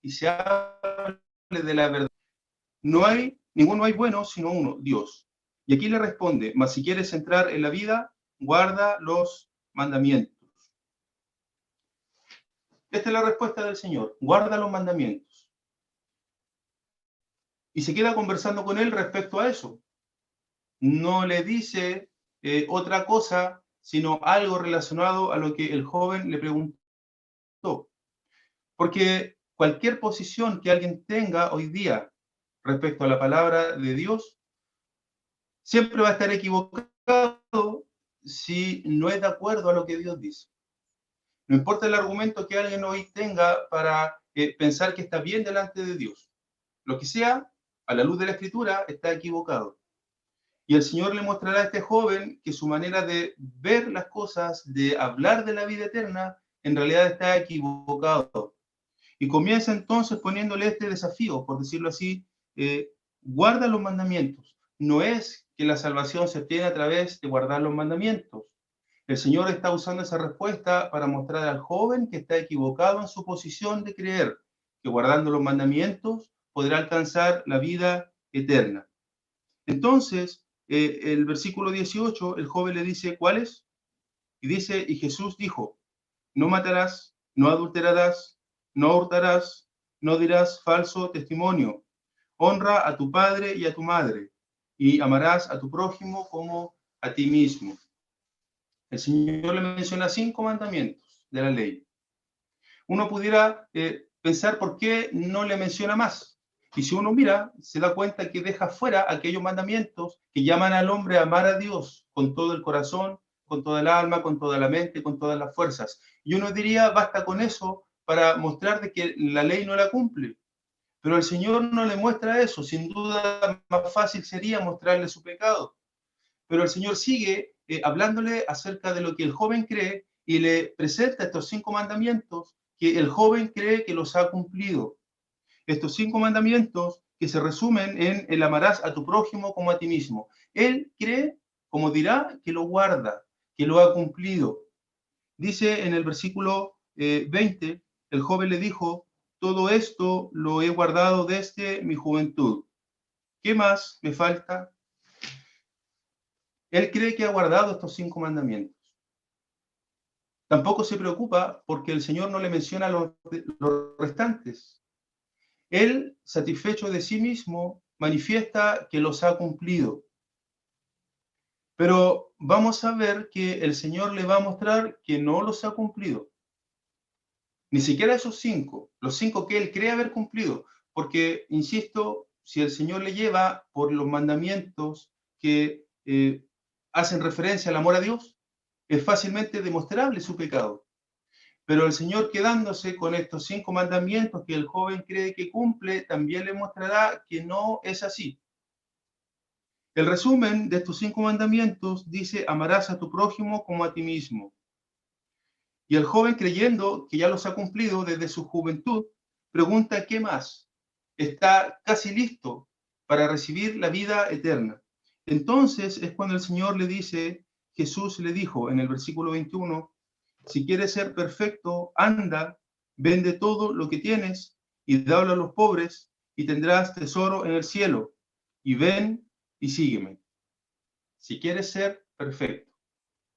Speaker 5: y se habla de la verdad. Ninguno hay bueno sino uno, Dios. Y aquí le responde, mas si quieres entrar en la vida, guarda los mandamientos. Esta es la respuesta del Señor, guarda los mandamientos. Y se queda conversando con él respecto a eso. No le dice otra cosa, sino algo relacionado a lo que el joven le preguntó. Porque cualquier posición que alguien tenga hoy día respecto a la palabra de Dios, siempre va a estar equivocado si no es de acuerdo a lo que Dios dice. No importa el argumento que alguien hoy tenga para pensar que está bien delante de Dios. Lo que sea, a la luz de la Escritura, está equivocado. Y el Señor le mostrará a este joven que su manera de ver las cosas, de hablar de la vida eterna, en realidad está equivocado. Y comienza entonces poniéndole este desafío, por decirlo así, guarda los mandamientos. No es que la salvación se obtiene a través de guardar los mandamientos. El Señor está usando esa respuesta para mostrar al joven que está equivocado en su posición de creer que guardando los mandamientos podrá alcanzar la vida eterna. Entonces, el versículo 18, el joven le dice, ¿cuáles? Y dice, y Jesús dijo, no matarás, no adulterarás, no hurtarás, no dirás falso testimonio, honra a tu padre y a tu madre, y amarás a tu prójimo como a ti mismo. El Señor le menciona 5 mandamientos de la ley. Uno pudiera pensar por qué no le menciona más. Y si uno mira, se da cuenta que deja fuera aquellos mandamientos que llaman al hombre a amar a Dios con todo el corazón, con toda el alma, con toda la mente, con todas las fuerzas. Y uno diría, basta con eso para mostrar de que la ley no la cumple. Pero el Señor no le muestra eso. Sin duda, más fácil sería mostrarle su pecado. Pero el Señor sigue hablándole acerca de lo que el joven cree y le presenta estos 5 mandamientos que el joven cree que los ha cumplido. Estos 5 mandamientos que se resumen en el amarás a tu prójimo como a ti mismo. Él cree, como dirá, que lo guarda, que lo ha cumplido. Dice en el versículo 20, el joven le dijo, todo esto lo he guardado desde mi juventud. ¿Qué más me falta? Él cree que ha guardado estos 5 mandamientos. Tampoco se preocupa porque el Señor no le menciona los restantes. Él, satisfecho de sí mismo, manifiesta que los ha cumplido. Pero vamos a ver que el Señor le va a mostrar que no los ha cumplido. Ni siquiera esos 5, los 5 que él cree haber cumplido. Porque, insisto, si el Señor le lleva por los mandamientos que hacen referencia al amor a Dios, es fácilmente demostrable su pecado. Pero el Señor, quedándose con estos 5 mandamientos que el joven cree que cumple, también le mostrará que no es así. El resumen de estos 5 mandamientos dice: amarás a tu prójimo como a ti mismo. Y el joven, creyendo que ya los ha cumplido desde su juventud, pregunta: ¿qué más? Está casi listo para recibir la vida eterna. Entonces es cuando el Señor le dice, Jesús le dijo en el versículo 21, si quieres ser perfecto, anda, vende todo lo que tienes y dalo a los pobres y tendrás tesoro en el cielo. Y ven y sígueme. Si quieres ser perfecto,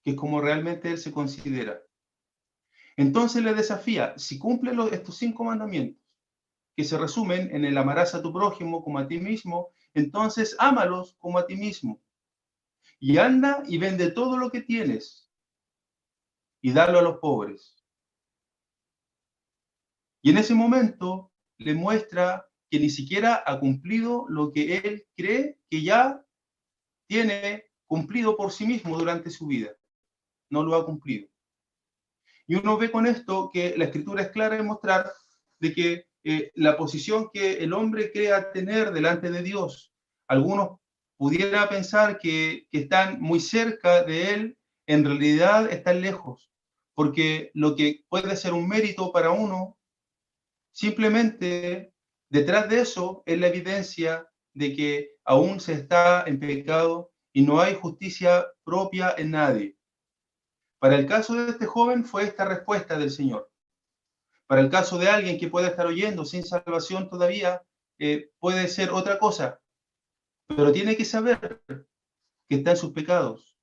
Speaker 5: que es como realmente Él se considera. Entonces le desafía: si cumple estos 5 mandamientos, que se resumen en el amarás a tu prójimo como a ti mismo, entonces ámalos como a ti mismo. Y anda y vende todo lo que tienes y dalo a los pobres. Y en ese momento le muestra que ni siquiera ha cumplido lo que él cree que ya tiene cumplido por sí mismo durante su vida. No lo ha cumplido. Y uno ve con esto que la Escritura es clara en mostrar de que la posición que el hombre crea tener delante de Dios, algunos pudiera pensar que están muy cerca de Él, en realidad están lejos, porque lo que puede ser un mérito para uno, simplemente detrás de eso es la evidencia de que aún se está en pecado y no hay justicia propia en nadie. Para el caso de este joven fue esta respuesta del Señor. Para el caso de alguien que pueda estar oyendo sin salvación todavía, puede ser otra cosa, pero tiene que saber que está en sus pecados.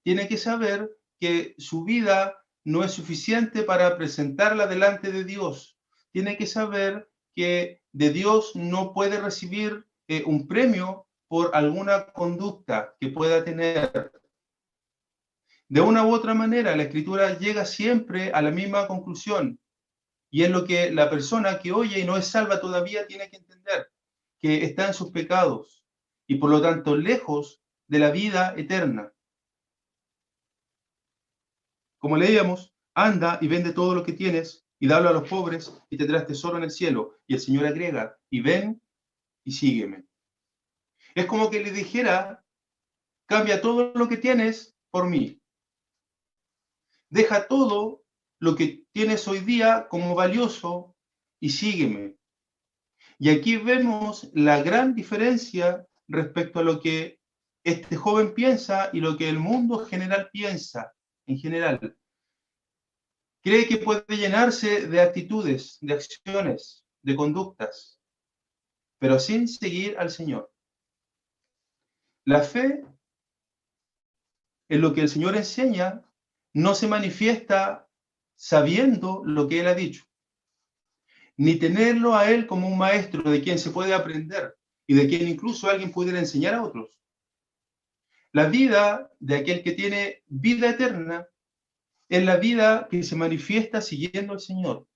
Speaker 5: Tiene que saber que su vida no es suficiente para presentarla delante de Dios. Tiene que saber que de Dios no puede recibir un premio por alguna conducta que pueda tener. De una u otra manera, la Escritura llega siempre a la misma conclusión, y es lo que la persona que oye y no es salva todavía tiene que entender, que está en sus pecados y por lo tanto lejos de la vida eterna. Como leíamos, anda y vende todo lo que tienes y dalo a los pobres y tendrás tesoro en el cielo. Y el Señor agrega, y ven y sígueme. Es como que le dijera, cambia todo lo que tienes por mí. Deja todo lo que tienes hoy día como valioso y sígueme. Y aquí vemos la gran diferencia respecto a lo que este joven piensa y lo que el mundo general piensa en general. Cree que puede llenarse de actitudes, de acciones, de conductas, pero sin seguir al Señor. La fe en lo que el Señor enseña no se manifiesta sabiendo lo que Él ha dicho, ni tenerlo a Él como un maestro de quien se puede aprender y de quien incluso alguien pudiera enseñar a otros. La vida de aquel que tiene vida eterna es la vida que se manifiesta siguiendo al Señor.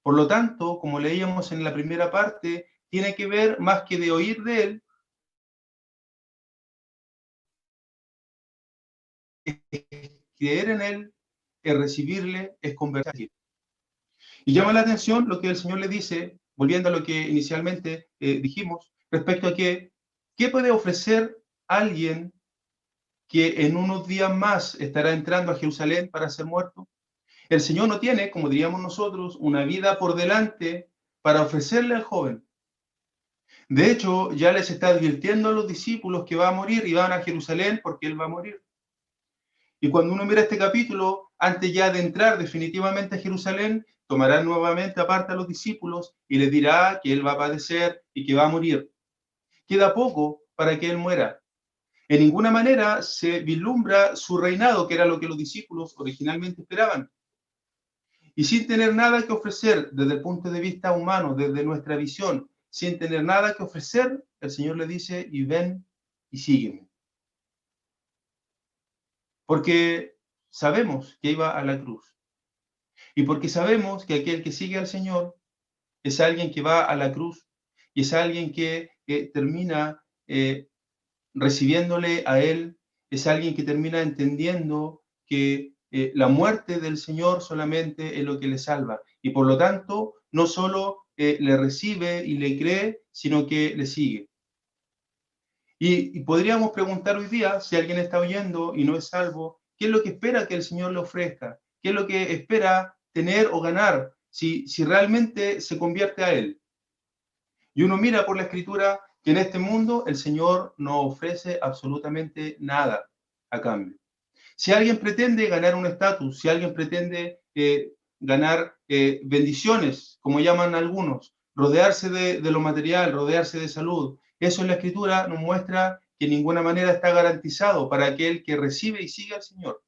Speaker 5: Por lo tanto, como leíamos en la primera parte, tiene que ver más que de oír de Él, es creer en Él, es recibirle, es convertir. Y llama la atención lo que el Señor le dice, volviendo a lo que inicialmente dijimos, respecto a que, ¿qué puede ofrecer alguien que en unos días más estará entrando a Jerusalén para ser muerto? El Señor no tiene, como diríamos nosotros, una vida por delante para ofrecerle al joven. De hecho, ya les está advirtiendo a los discípulos que va a morir y van a Jerusalén porque Él va a morir. Y cuando uno mira este capítulo, antes ya de entrar definitivamente a Jerusalén, tomará nuevamente aparte a los discípulos y les dirá que Él va a padecer y que va a morir. Queda poco para que Él muera. En ninguna manera se vislumbra su reinado, que era lo que los discípulos originalmente esperaban. Y sin tener nada que ofrecer desde el punto de vista humano, desde nuestra visión, sin tener nada que ofrecer, el Señor le dice, y ven y sígueme. Porque sabemos que iba a la cruz. Y porque sabemos que aquel que sigue al Señor es alguien que va a la cruz y es alguien que termina recibiéndole a Él, es alguien que termina entendiendo que la muerte del Señor solamente es lo que le salva. Y por lo tanto, no solo le recibe y le cree, sino que le sigue. Y podríamos preguntar hoy día, si alguien está oyendo y no es salvo, ¿qué es lo que espera que el Señor le ofrezca? ¿Qué es lo que espera tener o ganar si realmente se convierte a Él? Y uno mira por la Escritura que en este mundo el Señor no ofrece absolutamente nada a cambio. Si alguien pretende ganar un estatus, si alguien pretende ganar bendiciones, como llaman algunos, rodearse de lo material, rodearse de salud, eso en la Escritura nos muestra que en ninguna manera está garantizado para aquel que recibe y sigue al Señor.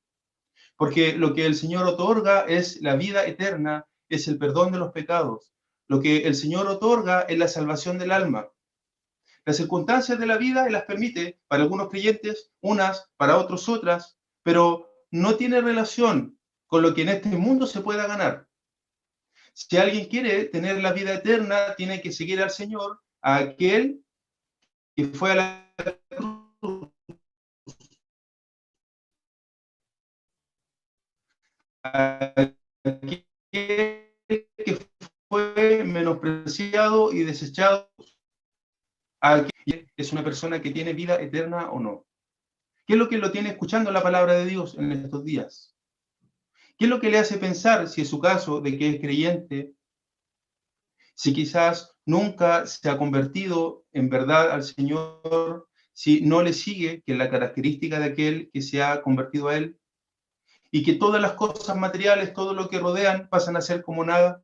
Speaker 5: Porque lo que el Señor otorga es la vida eterna, es el perdón de los pecados. Lo que el Señor otorga es la salvación del alma. Las circunstancias de la vida Él las permite para algunos creyentes, unas, para otros otras, pero no tiene relación con lo que en este mundo se pueda ganar. Si alguien quiere tener la vida eterna, tiene que seguir al Señor, a aquel que fue a la cruz, a aquel que fue menospreciado y desechado, a aquel es una persona que tiene vida eterna o no. ¿Qué es lo que lo tiene escuchando la palabra de Dios en estos días? ¿Qué es lo que le hace pensar, si es su caso, de que es creyente, si quizás nunca se ha convertido en verdad al Señor, si no le sigue, que es la característica de aquel que se ha convertido a Él, y que todas las cosas materiales, todo lo que rodean, pasan a ser como nada?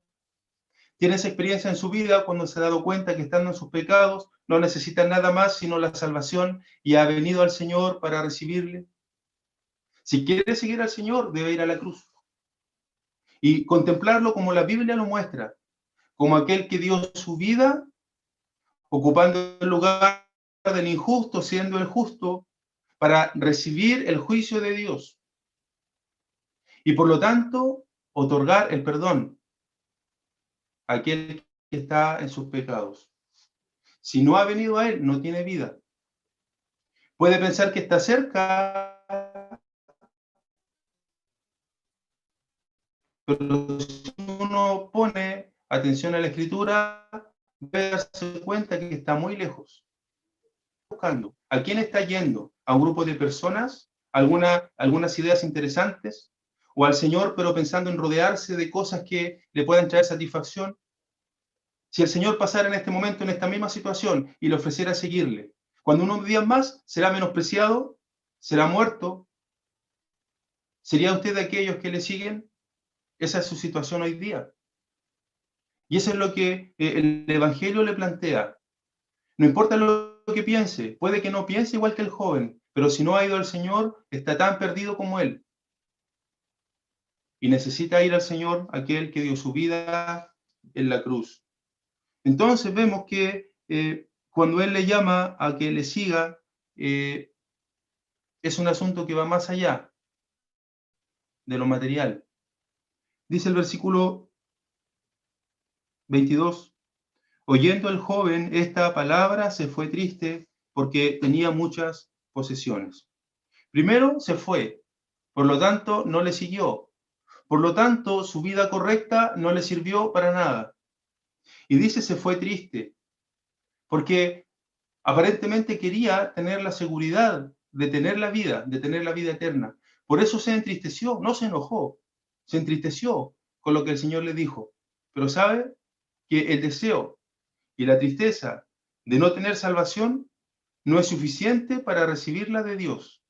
Speaker 5: Tiene esa experiencia en su vida cuando se ha dado cuenta que estando en sus pecados no necesita nada más sino la salvación y ha venido al Señor para recibirle. Si quiere seguir al Señor, debe ir a la cruz y contemplarlo como la Biblia lo muestra, como aquel que dio su vida ocupando el lugar del injusto, siendo el justo, para recibir el juicio de Dios y por lo tanto otorgar el perdón a aquel que está en sus pecados. Si no ha venido a Él, no tiene vida. Puede pensar que está cerca, pero si uno pone atención a la Escritura, debe darse cuenta que está muy lejos. Buscando. ¿A quién está yendo? ¿A un grupo de personas? ¿Algunas ideas interesantes? ¿O al Señor, pero pensando en rodearse de cosas que le puedan traer satisfacción? Si el Señor pasara en este momento en esta misma situación y le ofreciera seguirle, cuando unos días más será menospreciado, será muerto, ¿sería usted de aquellos que le siguen? Esa es su situación hoy día. Y eso es lo que el Evangelio le plantea. No importa lo que piense, puede que no piense igual que el joven, pero si no ha ido al Señor, está tan perdido como él. Y necesita ir al Señor, aquel que dio su vida en la cruz. Entonces vemos que cuando Él le llama a que le siga, es un asunto que va más allá de lo material. Dice el versículo 22, oyendo el joven esta palabra, se fue triste porque tenía muchas posesiones. Primero se fue, por lo tanto no le siguió. Por lo tanto, su vida correcta no le sirvió para nada. Y dice se fue triste, porque aparentemente quería tener la seguridad de tener la vida, de tener la vida eterna. Por eso se entristeció, no se enojó, se entristeció con lo que el Señor le dijo. Pero sabe que el deseo y la tristeza de no tener salvación no es suficiente para recibirla de Dios.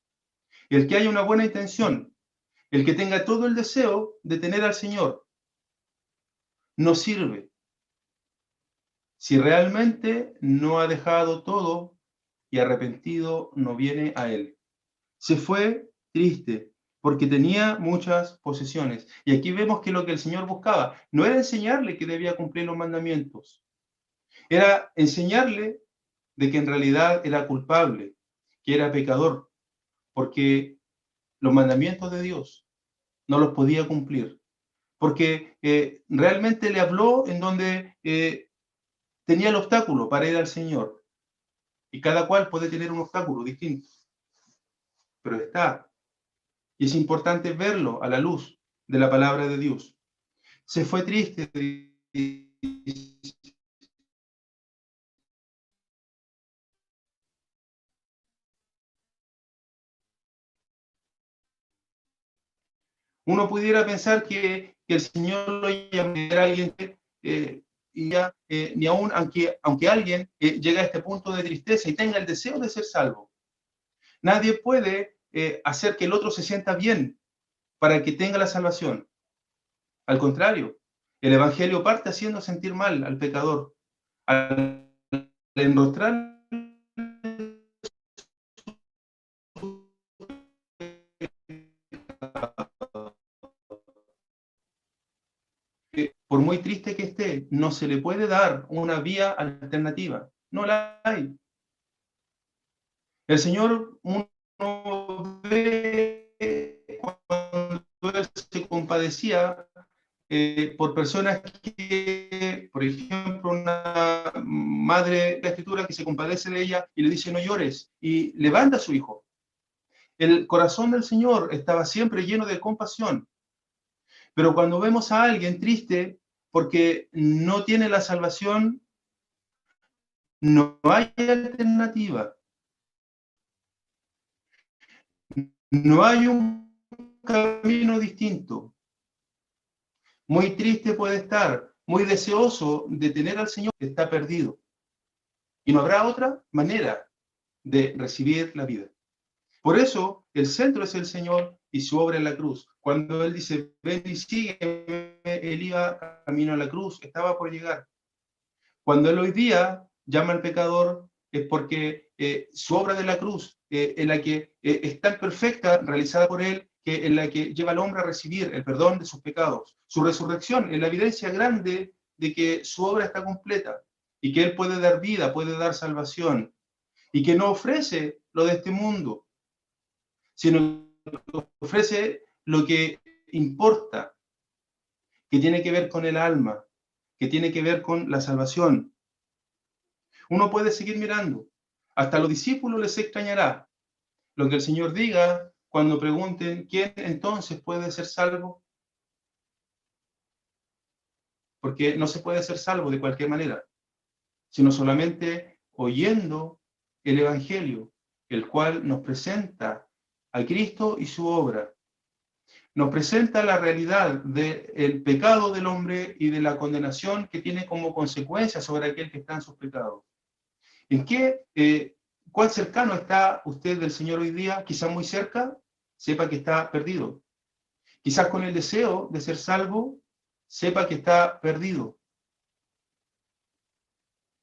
Speaker 5: El que haya una buena intención, el que tenga todo el deseo de tener al Señor, no sirve si realmente no ha dejado todo y arrepentido no viene a Él. Se fue triste porque tenía muchas posesiones. Y aquí vemos que lo que el Señor buscaba no era enseñarle que debía cumplir los mandamientos, era enseñarle de que en realidad era culpable, que era pecador, porque los mandamientos de Dios no los podía cumplir, porque realmente le habló en donde tenía el obstáculo para ir al Señor, y cada cual puede tener un obstáculo distinto, pero está. Y es importante verlo a la luz de la palabra de Dios. Se fue triste. Uno pudiera pensar que el Señor lo llama a alguien y ya, ni aún aunque alguien llegue a este punto de tristeza y tenga el deseo de ser salvo. Nadie puede hacer que el otro se sienta bien para que tenga la salvación. Al contrario, el Evangelio parte haciendo sentir mal al pecador, al enrostrar por muy triste que esté, no se le puede dar una vía alternativa. No la hay. El Señor, uno ve cuando Él se compadecía por personas que, por ejemplo, una madre de la Escritura que se compadece de ella y le dice no llores, y levanta a su hijo. El corazón del Señor estaba siempre lleno de compasión. Pero cuando vemos a alguien triste porque no tiene la salvación, no hay alternativa. No hay un camino distinto. Muy triste puede estar, muy deseoso de tener al Señor, que está perdido. Y no habrá otra manera de recibir la vida. Por eso, el centro es el Señor y su obra en la cruz. Cuando Él dice, ven y sígueme, Él iba camino a la cruz, estaba por llegar. Cuando Él hoy día llama al pecador, es porque su obra de la cruz, en la que es tan perfecta, realizada por Él, que en la que lleva al hombre a recibir el perdón de sus pecados. Su resurrección es la evidencia grande de que su obra está completa y que Él puede dar vida, puede dar salvación y que no ofrece lo de este mundo, sino que ofrece lo que importa, que tiene que ver con el alma, que tiene que ver con la salvación. Uno puede seguir mirando. Hasta a los discípulos les extrañará lo que el Señor diga cuando pregunten quién entonces puede ser salvo. Porque no se puede ser salvo de cualquier manera, sino solamente oyendo el Evangelio, el cual nos presenta a Cristo y su obra. Nos presenta la realidad del pecado del hombre y de la condenación que tiene como consecuencia sobre aquel que está en sus pecados. ¿En cuán cercano está usted del Señor hoy día? Quizás muy cerca, sepa que está perdido. Quizás con el deseo de ser salvo, sepa que está perdido.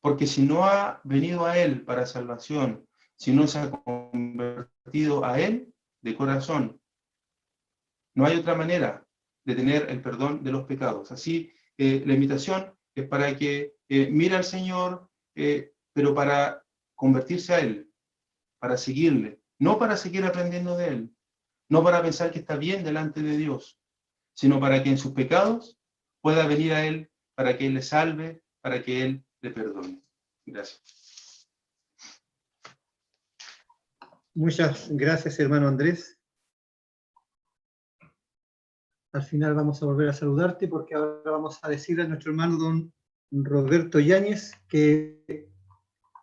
Speaker 5: Porque si no ha venido a Él para salvación, si no se ha convertido a Él de corazón, no hay otra manera de tener el perdón de los pecados. Así, la invitación es para que mire al Señor, pero para convertirse a Él, para seguirle, no para seguir aprendiendo de Él, no para pensar que está bien delante de Dios, sino para que en sus pecados pueda venir a Él, para que Él le salve, para que Él le perdone. Gracias.
Speaker 1: Muchas gracias, hermano Andrés. Al final vamos a volver a saludarte porque ahora vamos a decirle a nuestro hermano don Roberto Yáñez que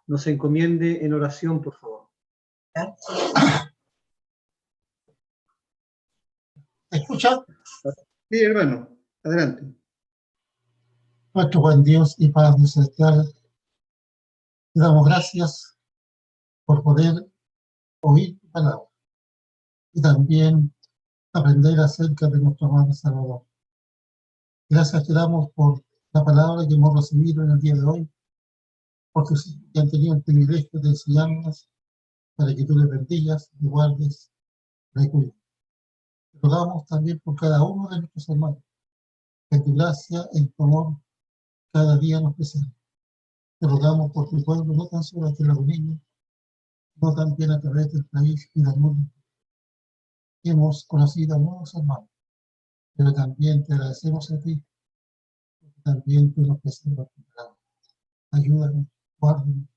Speaker 1: nos encomiende en oración, por favor.
Speaker 6: ¿Me escucha?
Speaker 1: Sí, hermano, adelante.
Speaker 6: Nuestro buen Dios y Padre Celestial, te damos gracias por poder oír tu palabra y también aprender acerca de nuestro amado Salvador. Gracias te damos por la palabra que hemos recibido en el día de hoy, porque han tenido el privilegio de enseñarnos para que tú le bendigas, le guardes, le cuides. Te rogamos también por cada uno de nuestros hermanos, que tu gracia y tu amor cada día nos presenten. Te rogamos por tu pueblo, no tan solo aquí en la Bolivia, sino también a través del país y del mundo. Hemos conocido a nuevos hermanos, pero también te agradecemos a ti, porque también tú nos preservas tu palabra. Ayúdanos, guárdanos.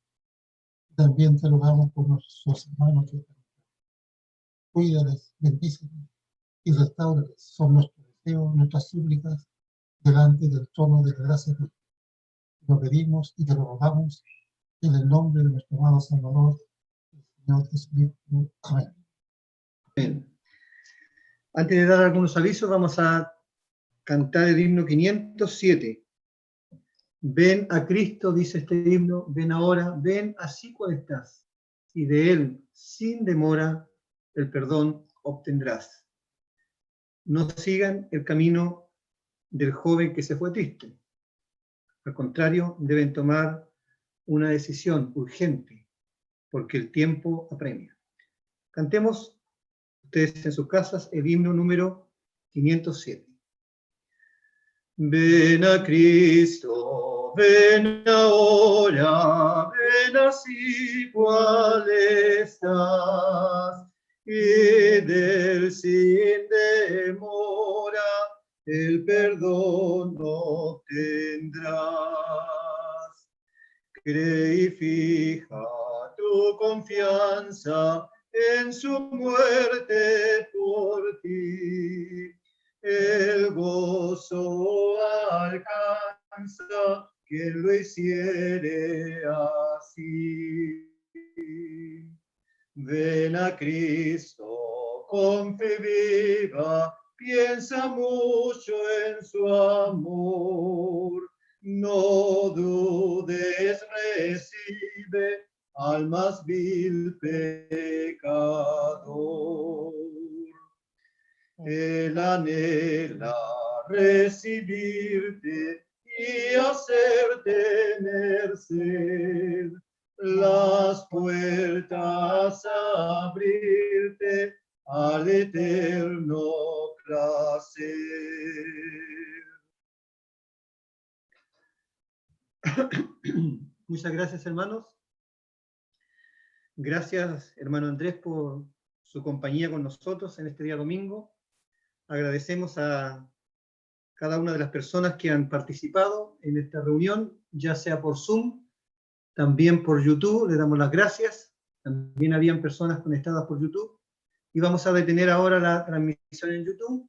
Speaker 6: También te rogamos por nuestros hermanos que cuídales, bendícelos, y restáurales. Son nuestros deseos, nuestras súplicas delante del trono de la gracia. Lo pedimos y te lo rogamos en el nombre de nuestro amado Salvador, el Señor Jesucristo. Amén.
Speaker 1: Amén. Antes de dar algunos avisos, vamos a cantar el himno 507. Ven a Cristo, dice este himno, ven ahora, ven así cual estás, y de Él, sin demora, el perdón obtendrás. No sigan el camino del joven que se fue triste. Al contrario, deben tomar una decisión urgente, porque el tiempo apremia. Cantemos ustedes en sus casas el himno número 507. Ven a Cristo, ven ahora, ven así cual estás, y del sin demora el perdón obtendrás. Cree y fija tu confianza en su muerte por ti. El gozo alcanza quien lo hiciere así. Ven a Cristo con fe viva, piensa mucho en su amor. No dudes, recibe al más vil pecador. Él anhela recibirte y hacerte merced, las puertas abrirte al eterno placer. Muchas gracias, hermanos. Gracias, hermano Andrés, por su compañía con nosotros en este día domingo. Agradecemos a cada una de las personas que han participado en esta reunión, ya sea por Zoom, también por YouTube. Le damos las gracias. También habían personas conectadas por YouTube. Y vamos a detener ahora la transmisión en YouTube.